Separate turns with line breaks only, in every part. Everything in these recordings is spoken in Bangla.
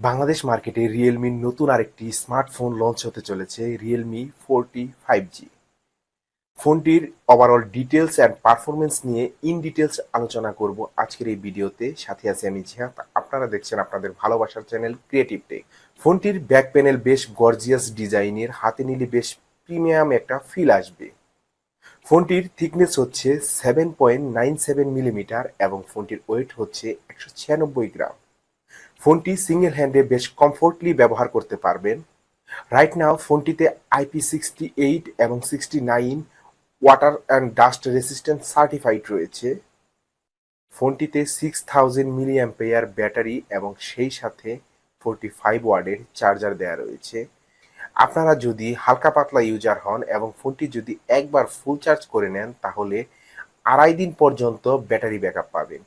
বাংলাদেশ মার্কেটে রিয়েলমির নতুন আরেকটি স্মার্টফোন লঞ্চ হতে চলেছে, রিয়েলমি 4T 5G। ফোনটির ওভারঅল ডিটেলস অ্যান্ড পারফরমেন্স নিয়ে ইন ডিটেলস আলোচনা করব আজকের এই ভিডিওতে। সাথে আছি আমি জিহাদ। আপনারা দেখছেন আপনাদের ভালোবাসার চ্যানেল ক্রিয়েটিভ টেক। ফোনটির ব্যাক প্যানেল বেশ গর্জিয়াস ডিজাইনের, হাতে নিলে বেশ প্রিমিয়াম একটা ফিল আসবে। ফোনটির থিকনেস হচ্ছে 7.97 মিলিমিটার এবং ফোনটির ওয়েট হচ্ছে 196 গ্রাম। ফোনটি সিঙ্গেল হ্যান্ডে বেশ কমফোর্টলি ব্যবহার করতে পারবেন। রাইট নাও ফোনটিতে IP68 এবং 69 water and dust resistant certified রয়েছে। ফোনটিতে 6000 mAh ব্যাটারি এবং সেই সাথে 45 ওয়াটের চার্জার দেওয়া রয়েছে। আপনারা যদি হালকা পাতলা ইউজার হন এবং ফোনটি যদি একবার ফুল চার্জ করে নেন তাহলে 2.5 দিন পর্যন্ত ব্যাটারি ব্যাকআপ পাবেন।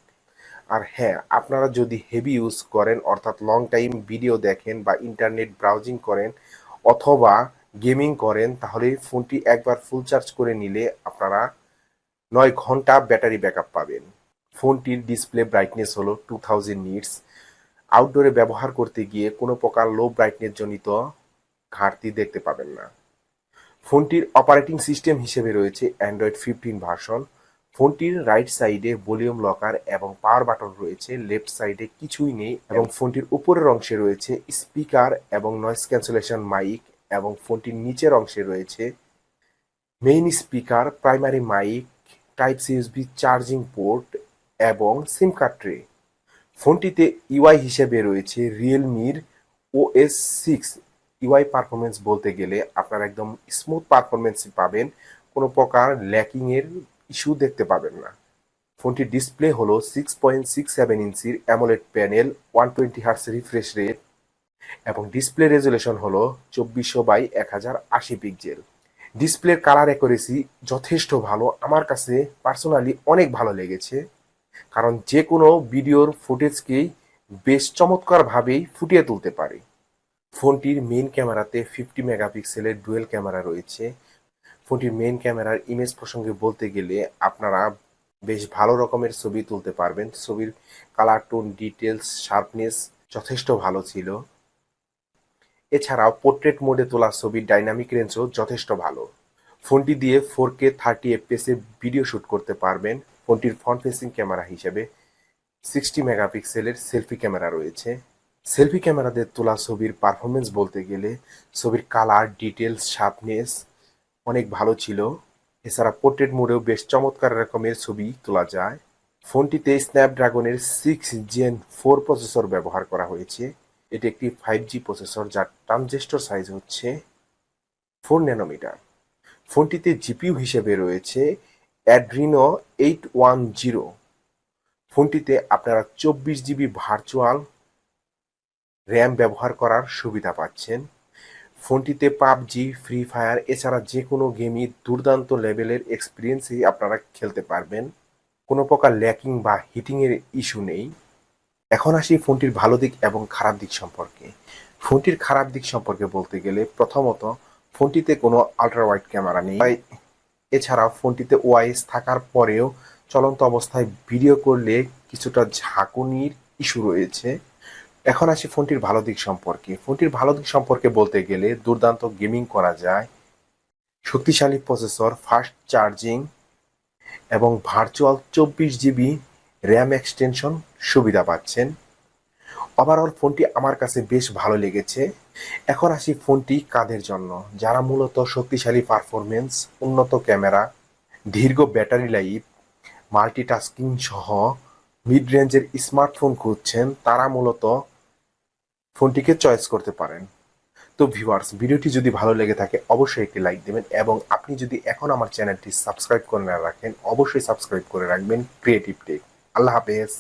আর হ্যাঁ, আপনারা যদি হেভি ইউজ করেন অর্থাৎ লং টাইম ভিডিও দেখেন বা ইন্টারনেট ব্রাউজিং করেন অথবা গেমিং করেন তাহলে ফোনটি একবার ফুল চার্জ করে নিলে আপনারা 9 ঘন্টা ব্যাটারি ব্যাকআপ পাবেন। ফোনটির ডিসপ্লে ব্রাইটনেস হলো 2000 নিটস। আউটডোরে ব্যবহার করতে গিয়ে কোনো প্রকার লো ব্রাইটনেস জনিত ঘাটতি দেখতে পাবেন না। ফোনটির অপারেটিং সিস্টেম হিসেবে রয়েছে অ্যান্ড্রয়েড 15 ভার্সন। ফোনটির রাইট সাইডে ভলিউম লকার এবং পাওয়ার বাটন রয়েছে, লেফট সাইডে কিছুই নেই এবং ফোনটির উপরের অংশে রয়েছে স্পিকার এবং নয়েজ ক্যান্সেলেশন মাইক এবং ফোনটির নিচের অংশে রয়েছে main speaker, primary mic, type C USB charging port এবং সিম কার্ড ট্রে। ফোনটিতে ইউআই হিসেবে রয়েছে রিয়েলমির OS 6। ইউআই পারফরমেন্স বলতে গেলে আপনারা একদম স্মুথ পারফরমেন্স পাবেন, কোনো প্রকার ল্যাকিংয়ের ইস্যু দেখতে পাবেন না। ফোনটির ডিসপ্লে হলো 6.67 ইঞ্চির AMOLED panel, 120 hertz refresh rate এবং ডিসপ্লে রেজুলেশন হলো 2400x1080 পিক্সেল। ডিসপ্লের কালার অ্যাকুরেসি যথেষ্ট ভালো, আমার কাছে পার্সোনালি অনেক ভালো লেগেছে, কারণ যে কোনো ভিডিওর ফুটেজকেই বেশ চমৎকারভাবেই ফুটিয়ে তুলতে পারে। ফোনটির মেইন ক্যামেরাতে 50 মেগাপিক্সেলের ডুয়েল ক্যামেরা রয়েছে। ফোনটির মেইন ক্যামেরার ইমেজ প্রসঙ্গে বলতে গেলে আপনারা বেশ ভালো রকমের ছবি তুলতে পারবেন। ছবির কালার টোন, ডিটেলস, শার্পনেস যথেষ্ট ভালো ছিল। এছাড়াও পোর্ট্রেট মোডে তোলা ছবির ডাইনামিক রেঞ্জও যথেষ্ট ভালো। ফোনটি দিয়ে 4K 30 fps এ ভিডিও শুট করতে পারবেন। ফোনটির ফ্রন্ট ফেসিং ক্যামেরা হিসেবে 60 মেগাপিক্সেলের সেলফি ক্যামেরা রয়েছে। সেলফি ক্যামেরাতে তোলা ছবির পারফরমেন্স বলতে গেলে ছবির কালার, ডিটেলস, শার্পনেস অনেক ভালো ছিল। এছাড়া পোর্ট্রেট মোডেও বেশ চমৎকার রকমের ছবি তোলা যায়। ফোনটিতে স্ন্যাপড্রাগনের 6 Gen 4 প্রসেসর ব্যবহার করা হয়েছে। এটি একটি 5G প্রসেসর যার ট্রানজিস্টর সাইজ হচ্ছে 4 ন্যানোমিটার। ফোনটিতে জিপিইউ হিসেবে রয়েছে অ্যাড্রিনো 810। ফোনটিতে আপনারা 24 GB ভার্চুয়াল র্যাম ব্যবহার করার সুবিধা পাচ্ছেন। ফোনটিতে পাবজি, ফ্রি ফায়ার এছাড়া যে কোনো গেমই দুর্দান্ত লেভেলের এক্সপিরিয়েন্সই আপনারা খেলতে পারবেন। কোনো প্রকার ল্যাকিং বা হিটিংয়ের ইস্যু নেই। এখন আসি ফোনটির ভালো দিক এবং খারাপ দিক সম্পর্কে। ফোনটির খারাপ দিক সম্পর্কে বলতে গেলে প্রথমত ফোনটিতে কোনো আল্ট্রা ওয়াইড ক্যামেরা নেই। এছাড়াও ফোনটিতে ওআইএস থাকার পরেও চলন্ত অবস্থায় ভিডিও করলে কিছুটা ঝাঁকুনির ইস্যু রয়েছে। এখন আসি ফোনটির ভালো দিক সম্পর্কে। ফোনটির ভালো দিক সম্পর্কে বলতে গেলে দুর্দান্ত গেমিং করা যায়, শক্তিশালী প্রসেসর, ফাস্ট চার্জিং এবং ভার্চুয়াল 24 GB র্যাম এক্সটেনশন সুবিধা পাচ্ছেন। ওভারঅল ফোনটি আমার কাছে বেশ ভালো লেগেছে। এখন আসি ফোনটি কাদের জন্য, যারা মূলত শক্তিশালী পারফরমেন্স, উন্নত ক্যামেরা, দীর্ঘ ব্যাটারি লাইফ, মাল্টিটাস্কিং সহ মিড রেঞ্জের স্মার্টফোন খুঁজছেন, তারা মূলত ফোনটিকে চয়েস করতে পারেন। তো ভিউয়ার্স, ভিডিওটি যদি ভালো লেগে থাকে অবশ্যই একটি লাইক দেবেন এবং আপনি যদি এখন আমার চ্যানেলটি সাবস্ক্রাইব করে না রাখেন অবশ্যই সাবস্ক্রাইব করে রাখবেন ক্রিয়েটিভ টেক। আল্লাহ হাফেজ।